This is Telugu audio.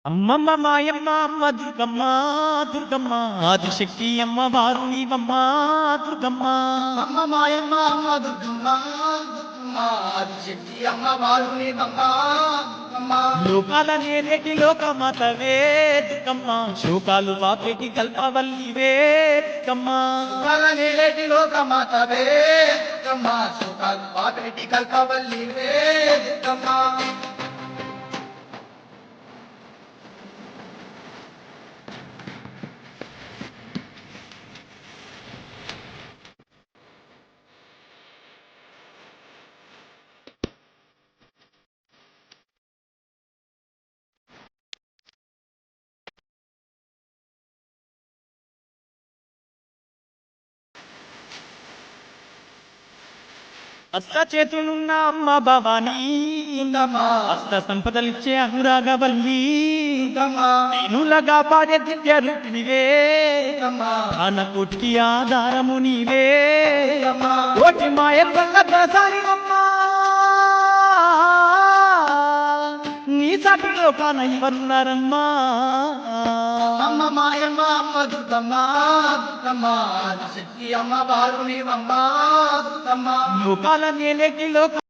అమ్మమ్మ మాయమ్మ అమ్మ దుర్గమ్మ దుర్గమ్మ ఆదిశక్తి అమ్మ వారు నీవమ్మ దుర్గమ్మ. అమ్మ మాయమ్మ అమ్మ దుర్గమ్మ దుర్గమ్మ ఆదిశక్తి అమ్మ వారు నీవమ్మ దుర్గమ్మ. లోకాల నేరేటి లోకమాతవే దుర్గమ్మ, శోకాలు వాపేటి కల్పవల్లివే దుర్గమ్మ. సుఖాల నీలేటి లోకమాతవే దుర్గమ్మ, సుఖాలు పాపేటి కల్పవల్లివే దుర్గమ్మ. అష్ట చేతులున్న అమ్మ భవానీ, దుర్గమ్మ అష్ట సంపదలిచ్చే అనురాగవల్లి, దుర్గమ్మ దీనులగా పాడే దివ్య రూపినివే, దుర్గమ్మ ప్రాణకోటికి ఆధారము నీవే. దుర్గమ్మ. కోటి మాయల్ల ప్రసారివమ్మా, నీ సాటిలో కాన ఇవ్వరున్నారమ్మా. అమ్మ మాయమ్మ అమ్మ దుర్గమ్మ దుర్గమ్మ ఆదిశక్తి అమ్మ వారు నీవమ్మ దుర్గమ్మ. లోకాల నేలేటి లోక